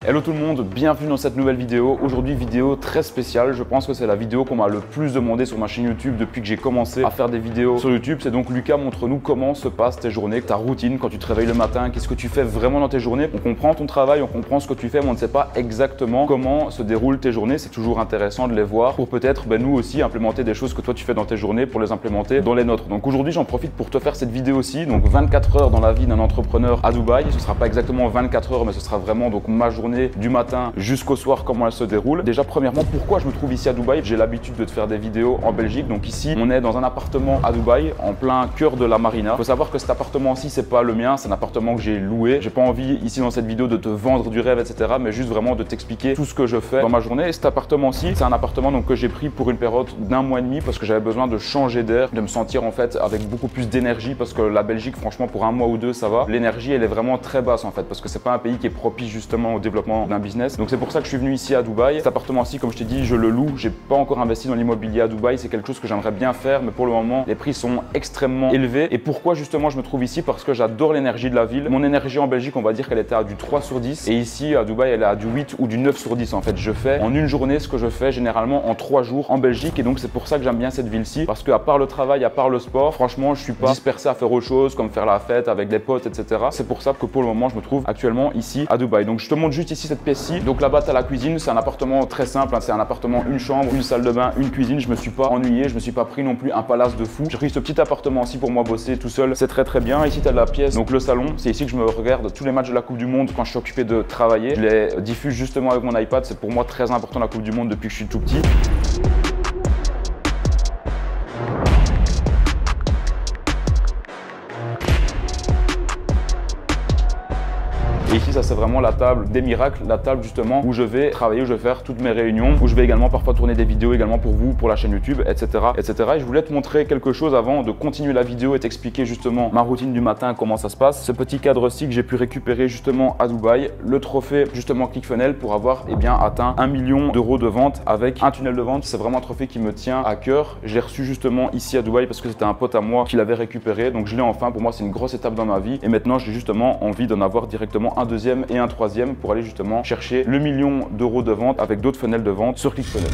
Hello tout le monde, bienvenue dans cette nouvelle vidéo. Aujourd'hui vidéo très spéciale, je pense que c'est la vidéo qu'on m'a le plus demandé sur ma chaîne YouTube depuis que j'ai commencé à faire des vidéos sur YouTube. C'est donc Lucas, montre-nous comment se passent tes journées, ta routine quand tu te réveilles le matin, qu'est-ce que tu fais vraiment dans tes journées. On comprend ton travail, on comprend ce que tu fais, mais on ne sait pas exactement comment se déroulent tes journées. C'est toujours intéressant de les voir pour peut-être nous aussi implémenter des choses que toi tu fais dans tes journées pour les implémenter dans les nôtres. Donc aujourd'hui j'en profite pour te faire cette vidéo aussi, donc 24 heures dans la vie d'un entrepreneur à Dubaï. Ce sera pas exactement 24 heures, mais ce sera vraiment donc ma journée du matin jusqu'au soir, comment elle se déroule. Déjà premièrement, pourquoi je me trouve ici à Dubaï? J'ai l'habitude de te faire des vidéos en Belgique, donc ici on est dans un appartement à Dubaï en plein cœur de la marina. Il faut savoir que cet appartement-ci c'est pas le mien, c'est un appartement que j'ai loué. J'ai pas envie ici dans cette vidéo de te vendre du rêve etc, mais juste vraiment de t'expliquer tout ce que je fais dans ma journée. Et cet appartement-ci c'est un appartement donc que j'ai pris pour une période d'un mois et demi parce que j'avais besoin de changer d'air, de me sentir en fait avec beaucoup plus d'énergie, parce que la Belgique franchement pour un mois ou deux ça va, l'énergie elle est vraiment très basse en fait, parce que c'est pas un pays qui est propice justement au développement d'un business. Donc c'est pour ça que je suis venu ici à Dubaï. Cet appartement-ci, comme je t'ai dit, je le loue. J'ai pas encore investi dans l'immobilier à Dubaï. C'est quelque chose que j'aimerais bien faire, mais pour le moment, les prix sont extrêmement élevés. Et pourquoi justement je me trouve ici? Parce que j'adore l'énergie de la ville. Mon énergie en Belgique, on va dire qu'elle était à du 3 sur 10. Et ici à Dubaï, elle est à du 8 ou du 9 sur 10. En fait, je fais en une journée ce que je fais généralement en 3 jours en Belgique. Et donc c'est pour ça que j'aime bien cette ville-ci. Parce qu'à part le travail, à part le sport, franchement, je suis pas dispersé à faire autre chose, comme faire la fête avec des potes, etc. C'est pour ça que pour le moment, je me trouve actuellement ici à Dubaï. Donc je te montre juste ici cette pièce-ci. Donc là-bas, tu as la cuisine. C'est un appartement très simple, hein. C'est un appartement, une chambre, une salle de bain, une cuisine. Je me suis pas ennuyé, je me suis pas pris non plus un palace de fou. J'ai pris ce petit appartement aussi pour moi bosser tout seul. C'est très bien. Ici, tu as la pièce, donc le salon. C'est ici que je me regarde tous les matchs de la Coupe du Monde quand je suis occupé de travailler. Je les diffuse justement avec mon iPad. C'est pour moi très important la Coupe du Monde depuis que je suis tout petit. Et ici, ça c'est vraiment la table des miracles, la table justement où je vais travailler, où je vais faire toutes mes réunions, où je vais également parfois tourner des vidéos également pour vous, pour la chaîne YouTube, etc. Et je voulais te montrer quelque chose avant de continuer la vidéo et t'expliquer justement ma routine du matin, comment ça se passe. Ce petit cadre-ci que j'ai pu récupérer justement à Dubaï, le trophée justement ClickFunnels pour avoir atteint 1 million d'euros de vente avec un tunnel de vente. C'est vraiment un trophée qui me tient à cœur. Je l'ai reçu justement ici à Dubaï parce que c'était un pote à moi qui l'avait récupéré. Donc je l'ai enfin, pour moi c'est une grosse étape dans ma vie. Et maintenant j'ai justement envie d'en avoir directement un deuxième et un troisième pour aller justement chercher le million d'euros de vente avec d'autres funnels de vente sur ClickFunnels.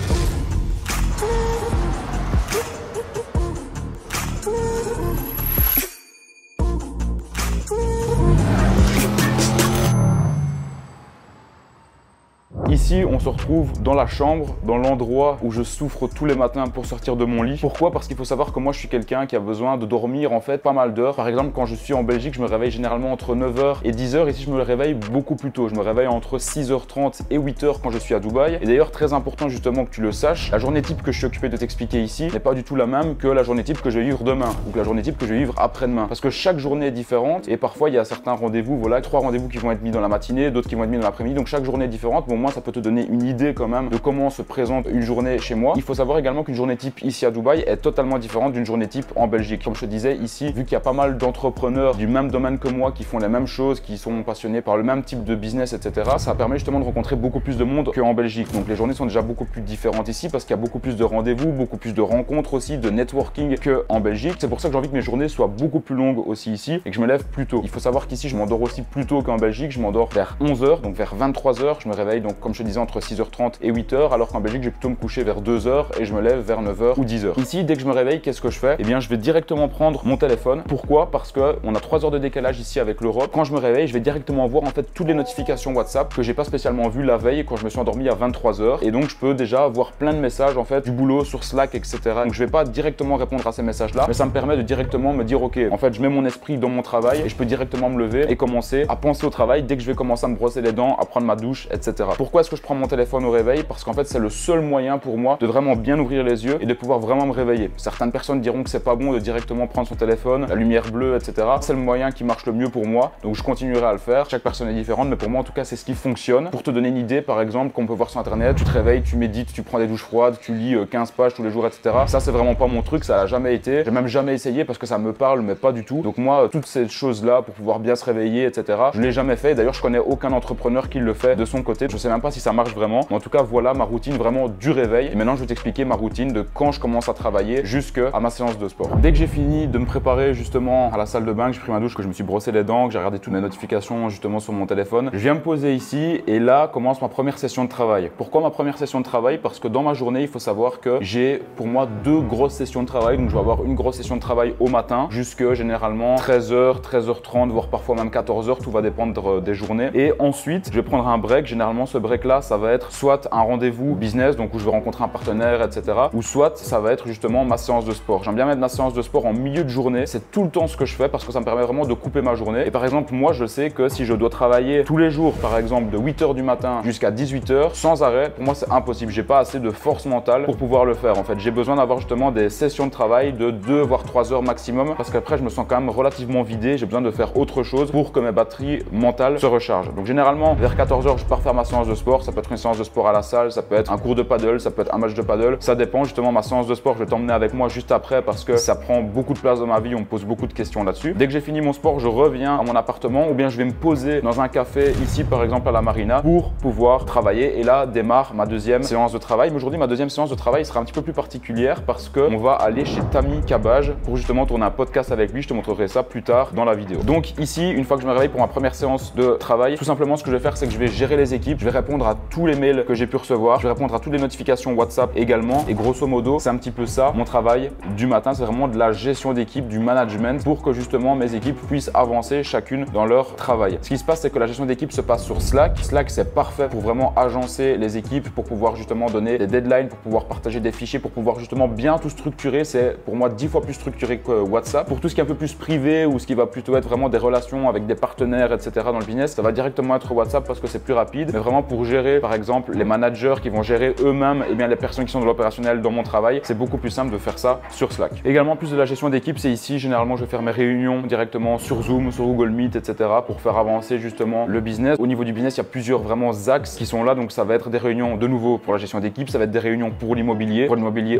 Ici, on se retrouve dans la chambre, dans l'endroit où je souffre tous les matins pour sortir de mon lit. Pourquoi? Parce qu'il faut savoir que moi, je suis quelqu'un qui a besoin de dormir en fait pas mal d'heures. Par exemple, quand je suis en Belgique, je me réveille généralement entre 9h et 10h. Ici, je me réveille beaucoup plus tôt. Je me réveille entre 6h30 et 8h quand je suis à Dubaï. Et d'ailleurs, très important justement que tu le saches, la journée type que je suis occupé de t'expliquer ici n'est pas du tout la même que la journée type que je vais vivre demain ou que la journée type que je vais vivre après-demain. Parce que chaque journée est différente et parfois, il y a certains rendez-vous, voilà, 3 rendez-vous qui vont être mis dans la matinée, d'autres qui vont être mis dans l'après-midi. Donc chaque journée est différente. Mais au moins, ça peut te donner une idée quand même de comment se présente une journée chez moi. Il faut savoir également qu'une journée type ici à Dubaï est totalement différente d'une journée type en Belgique. Comme je te disais ici, vu qu'il y a pas mal d'entrepreneurs du même domaine que moi qui font les mêmes choses, qui sont passionnés par le même type de business, etc. Ça permet justement de rencontrer beaucoup plus de monde qu'en Belgique. Donc les journées sont déjà beaucoup plus différentes ici parce qu'il y a beaucoup plus de rendez-vous, beaucoup plus de rencontres aussi, de networking qu'en Belgique. C'est pour ça que j'ai envie que mes journées soient beaucoup plus longues aussi ici et que je me lève plus tôt. Il faut savoir qu'ici, je m'endors aussi plus tôt qu'en Belgique. Je m'endors vers 11h, donc vers 23h. Je me réveille donc comme je te disais entre 6h30 et 8h, alors qu'en Belgique, je vais plutôt me coucher vers 2h et je me lève vers 9h ou 10h. Ici, dès que je me réveille, qu'est-ce que je fais? Eh bien, je vais directement prendre mon téléphone. Pourquoi? Parce que on a 3 heures de décalage ici avec l'Europe. Quand je me réveille, je vais directement voir en fait toutes les notifications WhatsApp que j'ai pas spécialement vues la veille quand je me suis endormi à 23h. Et donc, je peux déjà avoir plein de messages en fait du boulot sur Slack, etc. Donc, je vais pas directement répondre à ces messages-là, mais ça me permet de directement me dire, ok, en fait, je mets mon esprit dans mon travail et je peux directement me lever et commencer à penser au travail dès que je vais commencer à me brosser les dents, à prendre ma douche, etc. Pourquoi est-ce que je prends mon téléphone au réveil? Parce qu'en fait, c'est le seul moyen pour moi de vraiment bien ouvrir les yeux et de pouvoir vraiment me réveiller. Certaines personnes diront que c'est pas bon de directement prendre son téléphone, la lumière bleue, etc. C'est le moyen qui marche le mieux pour moi, donc je continuerai à le faire. Chaque personne est différente, mais pour moi en tout cas c'est ce qui fonctionne. Pour te donner une idée, par exemple, qu'on peut voir sur internet, tu te réveilles, tu médites, tu prends des douches froides, tu lis 15 pages tous les jours, etc. Ça c'est vraiment pas mon truc, ça n'a jamais été. J'ai même jamais essayé parce que ça me parle, mais pas du tout. Donc moi, toutes ces choses là pour pouvoir bien se réveiller, etc. Je l'ai jamais fait. D'ailleurs, je connais aucun entrepreneur qui le fait de son côté. Je sais même pas si ça marche vraiment. Mais en tout cas, voilà ma routine vraiment du réveil. Et maintenant, je vais t'expliquer ma routine de quand je commence à travailler jusqu'à ma séance de sport. Dès que j'ai fini de me préparer justement à la salle de bain, que j'ai pris ma douche, que je me suis brossé les dents, que j'ai regardé toutes mes notifications justement sur mon téléphone, je viens me poser ici et là commence ma première session de travail. Pourquoi ma première session de travail? Parce que dans ma journée, il faut savoir que j'ai pour moi 2 grosses sessions de travail. Donc je vais avoir une grosse session de travail au matin jusque généralement 13h, 13h30, voire parfois même 14h, tout va dépendre des journées. Et ensuite, je vais prendre un break. Généralement, ce break là, ça va être soit un rendez-vous business, donc où je vais rencontrer un partenaire, etc. Ou soit ça va être justement ma séance de sport. J'aime bien mettre ma séance de sport en milieu de journée. C'est tout le temps ce que je fais parce que ça me permet vraiment de couper ma journée. Et par exemple, moi, je sais que si je dois travailler tous les jours, par exemple de 8h du matin jusqu'à 18h sans arrêt, pour moi, c'est impossible. J'ai pas assez de force mentale pour pouvoir le faire. En fait, j'ai besoin d'avoir justement des sessions de travail de 2 voire 3 heures maximum parce qu'après, je me sens quand même relativement vidé. J'ai besoin de faire autre chose pour que mes batteries mentales se rechargent. Donc généralement, vers 14h, je pars faire ma séance de sport. Ça peut être une séance de sport à la salle, ça peut être un cours de paddle, ça peut être un match de paddle. Ça dépend justement. Ma séance de sport, je vais t'emmener avec moi juste après parce que ça prend beaucoup de place dans ma vie. On me pose beaucoup de questions là-dessus. Dès que j'ai fini mon sport, je reviens à mon appartement ou bien je vais me poser dans un café ici, par exemple à la Marina, pour pouvoir travailler. Et là démarre ma deuxième séance de travail. Mais aujourd'hui, ma deuxième séance de travail sera un petit peu plus particulière parce qu'on va aller chez Tammy Cabage pour justement tourner un podcast avec lui. Je te montrerai ça plus tard dans la vidéo. Donc ici, une fois que je me réveille pour ma première séance de travail, tout simplement ce que je vais faire, c'est que je vais gérer les équipes. Je vais répondre à tous les mails que j'ai pu recevoir. Je vais répondre à toutes les notifications WhatsApp également. Et grosso modo, c'est un petit peu ça mon travail du matin. C'est vraiment de la gestion d'équipe, du management pour que justement mes équipes puissent avancer chacune dans leur travail. Ce qui se passe, c'est que la gestion d'équipe se passe sur Slack. Slack, c'est parfait pour vraiment agencer les équipes, pour pouvoir justement donner des deadlines, pour pouvoir partager des fichiers, pour pouvoir justement bien tout structurer. C'est pour moi 10 fois plus structuré que WhatsApp. Pour tout ce qui est un peu plus privé ou ce qui va plutôt être vraiment des relations avec des partenaires, etc. dans le business, ça va directement être WhatsApp parce que c'est plus rapide. Mais vraiment pour gérer, par exemple, les managers qui vont gérer eux-mêmes, et bien les personnes qui sont de l'opérationnel dans mon travail, c'est beaucoup plus simple de faire ça sur Slack. Également, plus de la gestion d'équipe, c'est ici. Généralement, je vais faire mes réunions directement sur Zoom, sur Google Meet, etc. pour faire avancer justement le business. Au niveau du business, il y a plusieurs vraiment axes qui sont là. Donc, ça va être des réunions de nouveau pour la gestion d'équipe. Ça va être des réunions pour l'immobilier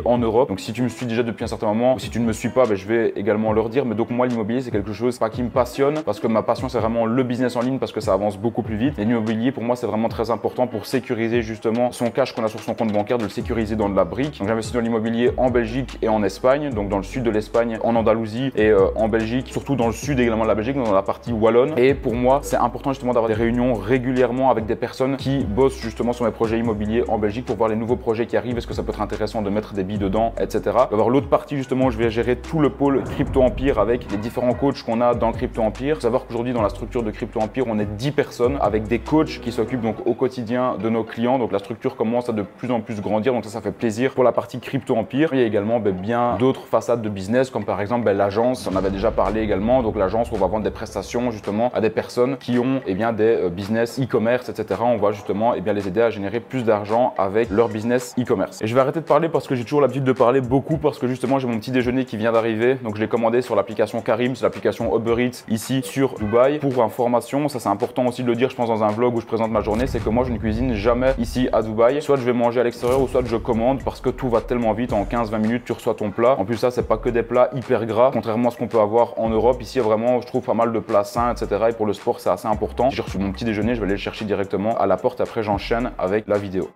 en Europe. Donc, si tu me suis déjà depuis un certain moment ou si tu ne me suis pas, je vais également leur dire. Mais donc, moi, l'immobilier, c'est quelque chose pas qui me passionne parce que ma passion, c'est vraiment le business en ligne parce que ça avance beaucoup plus vite. Et l'immobilier, pour moi, c'est vraiment très important pour sécuriser justement son cash qu'on a sur son compte bancaire, de le sécuriser dans de la brique. Donc, j'investis dans l'immobilier en Belgique et en Espagne, donc dans le sud de l'Espagne, en Andalousie et en Belgique, surtout dans le sud également de la Belgique, dans la partie wallonne. Et pour moi, c'est important justement d'avoir des réunions régulièrement avec des personnes qui bossent justement sur mes projets immobiliers en Belgique pour voir les nouveaux projets qui arrivent. Est-ce que ça peut être intéressant de mettre des billes dedans, etc. D'avoir l'autre partie justement, je vais gérer tout le pôle Crypto Empire avec les différents coachs qu'on a dans Crypto Empire. Il faut savoir qu'aujourd'hui dans la structure de Crypto Empire, on est 10 personnes avec des coachs qui s'occupent donc au quotidien de nos clients. Donc la structure commence à de plus en plus grandir. Donc ça fait plaisir pour la partie Crypto Empire. Il y a également bien d'autres façades de business comme par exemple l'agence. On avait déjà parlé également. Donc l'agence, on va vendre des prestations justement à des personnes qui ont des business e-commerce, etc. On va justement les aider à générer plus d'argent avec leur business e-commerce. Et je vais arrêter de parler parce que j'ai toujours l'habitude de parler beaucoup parce que justement j'ai mon petit déjeuner qui vient d'arriver. Donc je l'ai commandé sur l'application Careem, c'est l'application Uber Eats ici sur Dubaï. Pour information, ça c'est important aussi de le dire, je pense dans un vlog où je présente ma journée, c'est que moi je ne cuisine jamais ici à Dubaï. Soit je vais manger à l'extérieur ou soit je commande parce que tout va tellement vite, en 15-20 minutes tu reçois ton plat. En plus ça c'est pas que des plats hyper gras, contrairement à ce qu'on peut avoir en Europe. Ici vraiment je trouve pas mal de plats sains, etc. Et pour le sport c'est assez important. Si j'ai reçu mon petit déjeuner, je vais aller le chercher directement à la porte. Après j'enchaîne avec la vidéo.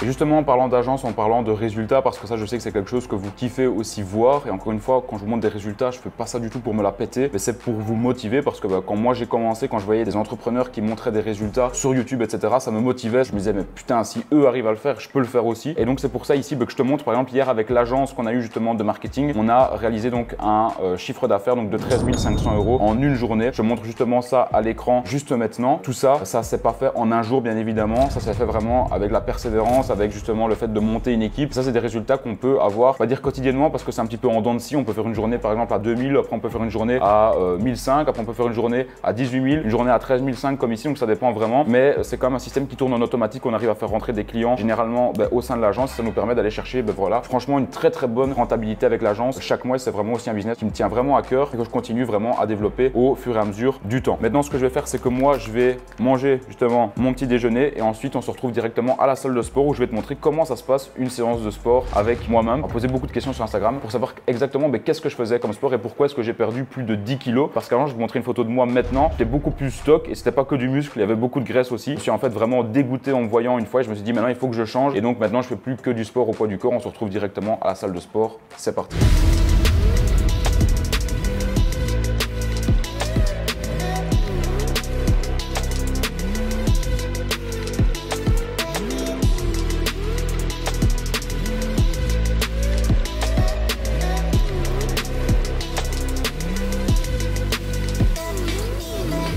Et justement en parlant d'agence, en parlant de résultats, parce que ça je sais que c'est quelque chose que vous kiffez aussi voir, et encore une fois quand je vous montre des résultats, je fais pas ça du tout pour me la péter, mais c'est pour vous motiver parce que quand moi j'ai commencé, quand je voyais des entrepreneurs qui montraient des résultats sur YouTube, etc., ça me motivait. Je me disais mais putain, si eux arrivent à le faire, je peux le faire aussi. Et donc c'est pour ça ici que je te montre, par exemple hier avec l'agence qu'on a eu justement de marketing, on a réalisé donc un chiffre d'affaires donc de 13 500 € en une journée. Je te montre justement ça à l'écran juste maintenant. Tout ça, ça s'est pas fait en un jour bien évidemment, ça s'est fait vraiment avec la persévérance, avec justement le fait de monter une équipe. Ça c'est des résultats qu'on peut avoir, on va dire quotidiennement, parce que c'est un petit peu en dents de scie. On peut faire une journée par exemple à 2000, après on peut faire une journée à 1005, après on peut faire une journée à 18 000, une journée à 13 500 comme ici, donc ça dépend vraiment. Mais c'est quand même un système qui tourne en automatique. On arrive à faire rentrer des clients généralement au sein de l'agence. Ça nous permet d'aller chercher voilà, franchement une très bonne rentabilité avec l'agence. Chaque mois c'est vraiment aussi un business qui me tient vraiment à cœur et que je continue vraiment à développer au fur et à mesure du temps. Maintenant ce que je vais faire, c'est que moi je vais manger justement mon petit déjeuner et ensuite on se retrouve directement à la salle de sport où je vais voulais te montrer comment ça se passe une séance de sport avec moi-même. On m'a posé beaucoup de questions sur Instagram pour savoir exactement qu'est-ce que je faisais comme sport et pourquoi est-ce que j'ai perdu plus de 10 kilos. Parce qu'avant, je vous montrais une photo de moi maintenant, j'étais beaucoup plus stock et c'était pas que du muscle, il y avait beaucoup de graisse aussi. Je suis en fait vraiment dégoûté en me voyant une fois et je me suis dit maintenant il faut que je change. Et donc maintenant je fais plus que du sport au poids du corps. On se retrouve directement à la salle de sport. C'est parti.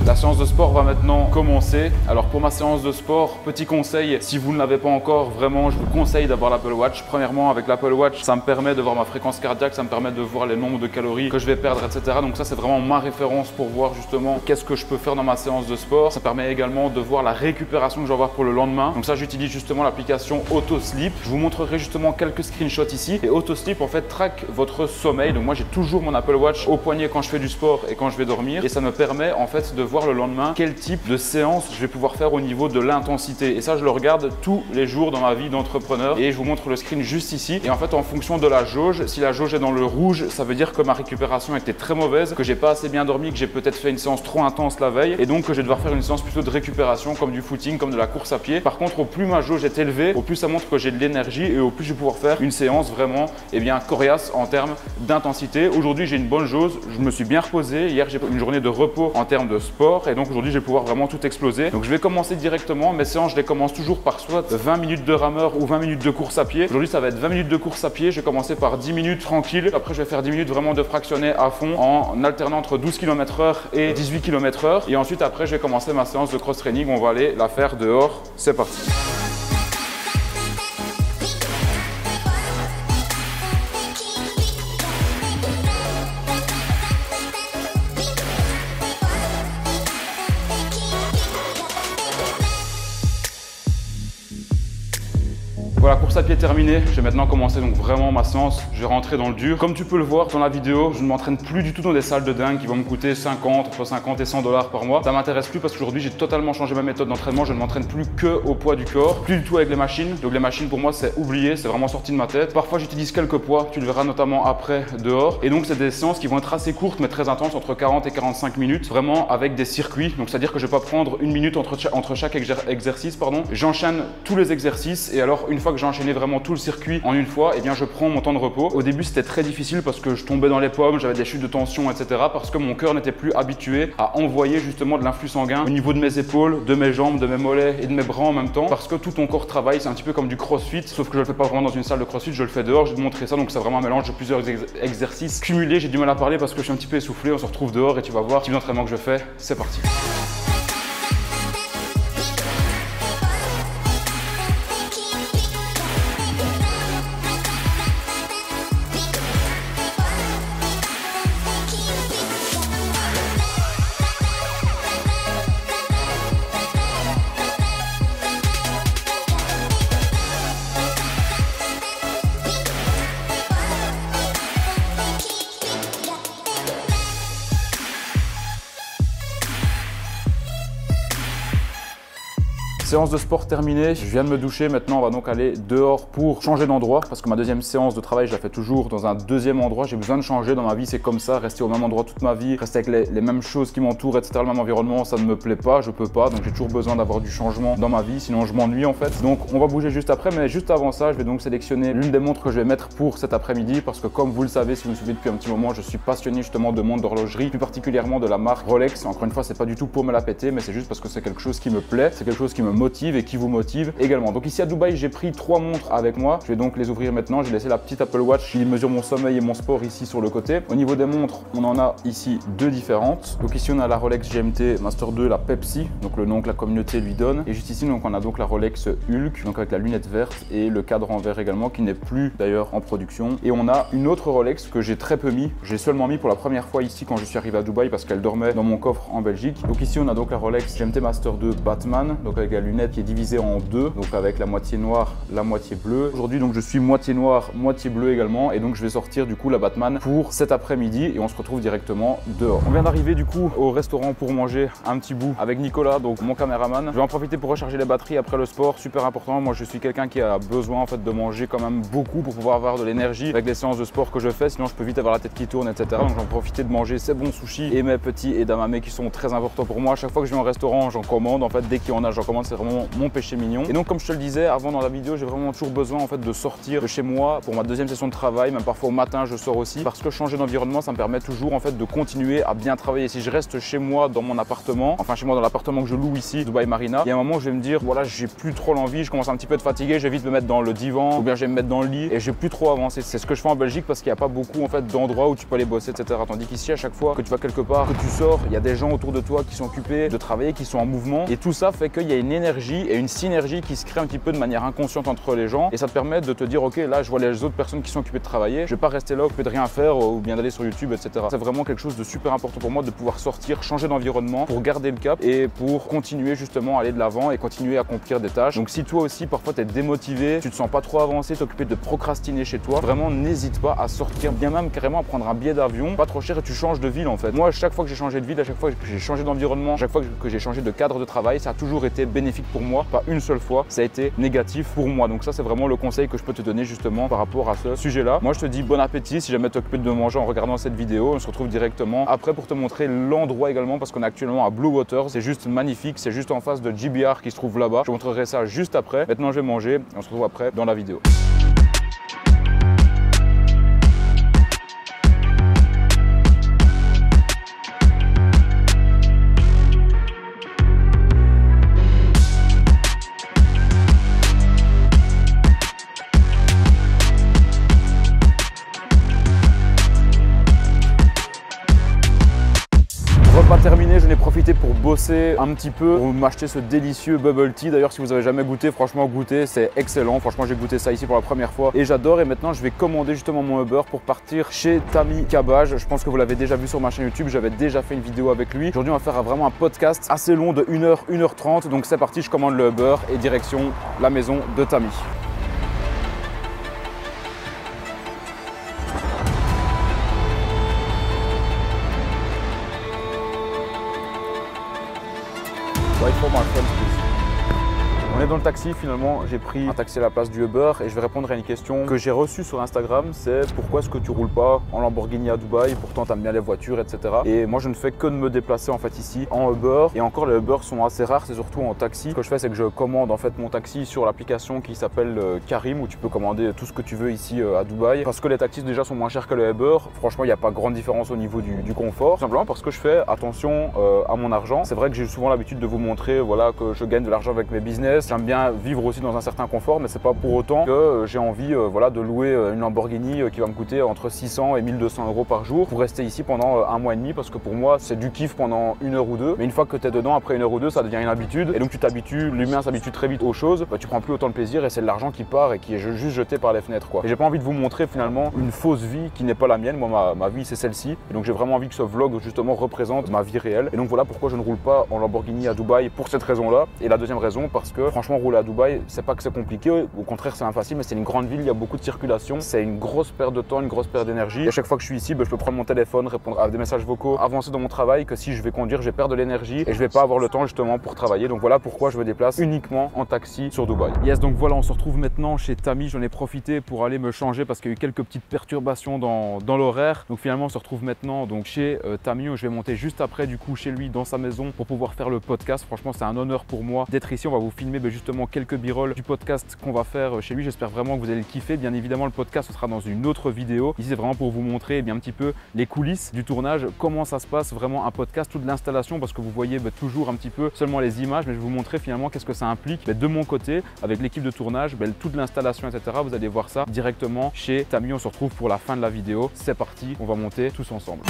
La séance de sport va maintenant commencer. Alors pour ma séance de sport, petit conseil, si vous ne l'avez pas encore, vraiment je vous conseille d'avoir l'Apple Watch. Premièrement, avec l'Apple Watch, ça me permet de voir ma fréquence cardiaque, ça me permet de voir les nombres de calories que je vais perdre, etc. Donc ça c'est vraiment ma référence pour voir justement qu'est-ce que je peux faire dans ma séance de sport. Ça permet également de voir la récupération que je vais avoir pour le lendemain. Donc ça j'utilise justement l'application AutoSleep. Je vous montrerai justement quelques screenshots ici. Et AutoSleep en fait traque votre sommeil. Donc moi j'ai toujours mon Apple Watch au poignet quand je fais du sport et quand je vais dormir. Et ça me permet en fait de voir le lendemain quel type de séance je vais pouvoir faire au niveau de l'intensité. Et ça je le regarde tous les jours dans ma vie d'entrepreneur. Et je vous montre le screen juste ici. Et en fait en fonction de la jauge, si la jauge est dans le rouge, ça veut dire que ma récupération était très mauvaise, que j'ai pas assez bien dormi, que j'ai peut-être fait une séance trop intense la veille et donc que je vais devoir faire une séance plutôt de récupération comme du footing, comme de la course à pied. Par contre, au plus ma jauge est élevée, au plus ça montre que j'ai de l'énergie et au plus je vais pouvoir faire une séance vraiment coriace en termes d'intensité. Aujourd'hui j'ai une bonne jauge, je me suis bien reposé. Hier j'ai une journée de repos en termes de sport et donc aujourd'hui je vais pouvoir vraiment tout exploser. Donc je vais commencer directement. Mes séances je les commence toujours par soit 20 minutes de rameur ou 20 minutes de course à pied. Aujourd'hui ça va être 20 minutes de course à pied. Je vais commencer par 10 minutes tranquille. Après je vais faire 10 minutes vraiment de fractionner à fond en alternant entre 12 km/h et 18 km/h. Et ensuite après je vais commencer ma séance de cross training. On va aller la faire dehors. C'est parti. Voilà, course à pied terminée. Je vais maintenant commencer donc vraiment ma séance. Je vais rentrer dans le dur. Comme tu peux le voir dans la vidéo, je ne m'entraîne plus du tout dans des salles de dingue qui vont me coûter entre 50 et 100 $ par mois. Ça m'intéresse plus parce qu'aujourd'hui j'ai totalement changé ma méthode d'entraînement. Je ne m'entraîne plus que au poids du corps, plus du tout avec les machines. Donc les machines pour moi c'est oublié, c'est vraiment sorti de ma tête. Parfois j'utilise quelques poids, tu le verras notamment après dehors. Et donc c'est des séances qui vont être assez courtes mais très intenses, entre 40 et 45 minutes, vraiment avec des circuits. Donc c'est à dire que je vais pas prendre une minute entre chaque exercice, pardon. J'enchaîne tous les exercices et alors une fois que j'ai enchaîné vraiment tout le circuit en une fois, et bien je prends mon temps de repos. Au début c'était très difficile parce que je tombais dans les pommes, j'avais des chutes de tension, etc. parce que mon cœur n'était plus habitué à envoyer justement de l'influx sanguin au niveau de mes épaules, de mes jambes, de mes mollets et de mes bras en même temps, parce que tout ton corps travaille. C'est un petit peu comme du crossfit, sauf que je le fais pas vraiment dans une salle de crossfit, je le fais dehors. Je vais te montrer ça. Donc c'est vraiment un mélange de plusieurs exercices cumulés. J'ai du mal à parler parce que je suis un petit peu essoufflé. On se retrouve dehors et tu vas voir le type d'entraînement que je fais. C'est parti. Séance de sport terminée, je viens de me doucher, maintenant on va donc aller dehors pour changer d'endroit parce que ma deuxième séance de travail je la fais toujours dans un deuxième endroit. J'ai besoin de changer dans ma vie, c'est comme ça, rester au même endroit toute ma vie, rester avec les mêmes choses qui m'entourent, etc., le même environnement, ça ne me plaît pas, je peux pas, donc j'ai toujours besoin d'avoir du changement dans ma vie, sinon je m'ennuie en fait. Donc on va bouger juste après, mais juste avant ça je vais donc sélectionner l'une des montres que je vais mettre pour cet après-midi parce que comme vous le savez, si vous me suivez depuis un petit moment, je suis passionné justement de montres d'horlogerie, plus particulièrement de la marque Rolex. Encore une fois, c'est pas du tout pour me la péter, mais c'est juste parce que c'est quelque chose qui me plaît, c'est quelque chose qui me motive et qui vous motive également. Donc ici à Dubaï, j'ai pris 3 montres avec moi. Je vais donc les ouvrir maintenant. J'ai laissé la petite Apple Watch qui mesure mon sommeil et mon sport ici sur le côté. Au niveau des montres, on en a ici 2 différentes. Donc ici, on a la Rolex GMT Master 2, la Pepsi, donc le nom que la communauté lui donne. Et juste ici, donc on a donc la Rolex Hulk, donc avec la lunette verte et le cadre en verre également, qui n'est plus d'ailleurs en production. Et on a une autre Rolex que j'ai très peu mis. J'ai seulement mis pour la première fois ici quand je suis arrivé à Dubaï parce qu'elle dormait dans mon coffre en Belgique. Donc ici, on a donc la Rolex GMT Master 2 Batman, donc avec la lunette qui est divisée en deux, donc avec la moitié noire, la moitié bleue. Aujourd'hui donc je suis moitié noir, moitié bleu également, et donc je vais sortir du coup la Batman pour cet après-midi et on se retrouve directement dehors. On vient d'arriver du coup au restaurant pour manger un petit bout avec Nicolas, donc mon caméraman. Je vais en profiter pour recharger les batteries après le sport, super important. Moi je suis quelqu'un qui a besoin en fait de manger quand même beaucoup pour pouvoir avoir de l'énergie avec les séances de sport que je fais, sinon je peux vite avoir la tête qui tourne, etc. Donc j'en profite de manger ces bons sushis et mes petits edamame qui sont très importants pour moi. À chaque fois que je vais en restaurant, j'en commande. En fait, dès qu'il y en a, j'en commande. C'est vraiment mon péché mignon. Et donc, comme je te le disais avant dans la vidéo, j'ai vraiment toujours besoin en fait de sortir de chez moi pour ma deuxième session de travail. Même parfois au matin, je sors aussi parce que changer d'environnement, ça me permet toujours en fait de continuer à bien travailler. Si je reste chez moi dans mon appartement, enfin chez moi dans l'appartement que je loue ici, Dubai Marina, il y a un moment où je vais me dire voilà, j'ai plus trop l'envie, je commence un petit peu à être fatigué, je vais vite me mettre dans le divan ou bien je vais me mettre dans le lit et j'ai plus trop avancé. C'est ce que je fais en Belgique parce qu'il n'y a pas beaucoup en fait d'endroits où tu peux aller bosser, etc. Tandis qu'ici, à chaque fois que tu vas quelque part, que tu sors, il y a des gens autour de toi qui sont occupés de travailler, qui sont en mouvement. Et tout ça fait qu'il y a une énergie et une synergie qui se crée un petit peu de manière inconsciente entre les gens. Et ça te permet de te dire, ok, là, je vois les autres personnes qui sont occupées de travailler. Je vais pas rester là occupé de rien faire ou bien d'aller sur YouTube, etc. C'est vraiment quelque chose de super important pour moi de pouvoir sortir, changer d'environnement pour garder le cap et pour continuer justement à aller de l'avant et continuer à accomplir des tâches. Donc si toi aussi, parfois, tu es démotivé, tu te sens pas trop avancé, tu es occupé de procrastiner chez toi, vraiment n'hésite pas à sortir, bien même carrément à prendre un billet d'avion, pas trop cher et tu changes de ville en fait. Moi, à chaque fois que j'ai changé de ville, à chaque fois que j'ai changé d'environnement, à chaque fois que j'ai changé de cadre de travail, ça a toujours été bénéfique pour moi. Pas une seule fois, ça a été négatif pour moi. Donc ça, c'est vraiment le conseil que je peux te donner justement par rapport à ce sujet-là. Moi, je te dis bon appétit si jamais tu es occupé de manger en regardant cette vidéo. On se retrouve directement après pour te montrer l'endroit également parce qu'on est actuellement à Blue Water. C'est juste magnifique, c'est juste en face de GBR qui se trouve là-bas. Je te montrerai ça juste après. Maintenant, je vais manger et on se retrouve après dans la vidéo. Pas terminé, je n'ai profité pour bosser un petit peu, pour m'acheter ce délicieux bubble tea. D'ailleurs, si vous avez jamais goûté, franchement goûtez, c'est excellent. Franchement, j'ai goûté ça ici pour la première fois et j'adore. Et maintenant, je vais commander justement mon Uber pour partir chez Tammy Cabage. Je pense que vous l'avez déjà vu sur ma chaîne YouTube, j'avais déjà fait une vidéo avec lui. Aujourd'hui, on va faire vraiment un podcast assez long de 1h, 1h30. Donc c'est parti, je commande le Uber et direction la maison de Tammy. Wait for my friends, please. On est dans le taxi, finalement j'ai pris un taxi à la place du Uber et je vais répondre à une question que j'ai reçue sur Instagram, c'est pourquoi est-ce que tu roules pas en Lamborghini à Dubaï, pourtant tu aimes bien les voitures, etc. Et moi je ne fais que de me déplacer en fait ici en Uber et encore les Uber sont assez rares, c'est surtout en taxi. Ce que je fais c'est que je commande en fait mon taxi sur l'application qui s'appelle Carim où tu peux commander tout ce que tu veux ici à Dubaï parce que les taxis déjà sont moins chers que les Uber. Franchement il n'y a pas grande différence au niveau du confort, tout simplement parce que je fais attention à mon argent. C'est vrai que j'ai souvent l'habitude de vous montrer voilà, que je gagne de l'argent avec mes business. J'aime bien vivre aussi dans un certain confort, mais c'est pas pour autant que j'ai envie voilà, de louer une Lamborghini qui va me coûter entre 600 et 1200 € par jour pour rester ici pendant un mois et demi parce que pour moi c'est du kiff pendant une heure ou deux, mais une fois que tu es dedans, après une heure ou deux, ça devient une habitude et donc tu t'habitues, l'humain s'habitue très vite aux choses, bah, tu prends plus autant de plaisir et c'est de l'argent qui part et qui est juste jeté par les fenêtres quoi. Et j'ai pas envie de vous montrer finalement une fausse vie qui n'est pas la mienne. Moi ma vie c'est celle-ci et donc j'ai vraiment envie que ce vlog justement représente ma vie réelle et donc voilà pourquoi je ne roule pas en Lamborghini à Dubaï pour cette raison là. Et la deuxième raison parce que franchement rouler à Dubaï c'est pas que c'est compliqué, au contraire c'est facile, mais c'est une grande ville, il y a beaucoup de circulation, c'est une grosse perte de temps, une grosse perte d'énergie. Et à chaque fois que je suis ici, je peux prendre mon téléphone, répondre à des messages vocaux, avancer dans mon travail, que si je vais conduire, je vais perdre de l'énergie et je vais pas avoir le temps justement pour travailler. Donc voilà pourquoi je me déplace uniquement en taxi sur Dubaï. Yes, donc voilà, on se retrouve maintenant chez Tammy. J'en ai profité pour aller me changer parce qu'il y a eu quelques petites perturbations dans l'horaire. Donc finalement on se retrouve maintenant donc chez Tammy où je vais monter juste après du coup chez lui dans sa maison pour pouvoir faire le podcast. Franchement c'est un honneur pour moi d'être ici. On va vous filmer justement quelques b-rolls du podcast qu'on va faire chez lui. J'espère vraiment que vous allez le kiffer. Bien évidemment le podcast ce sera dans une autre vidéo. Ici c'est vraiment pour vous montrer un petit peu les coulisses du tournage, comment ça se passe vraiment un podcast, toute l'installation parce que vous voyez toujours un petit peu seulement les images, mais je vais vous montrer finalement qu'est-ce que ça implique de mon côté avec l'équipe de tournage, toute l'installation etc. Vous allez voir ça directement chez Tammy. On se retrouve pour la fin de la vidéo. C'est parti, on va monter tous ensemble.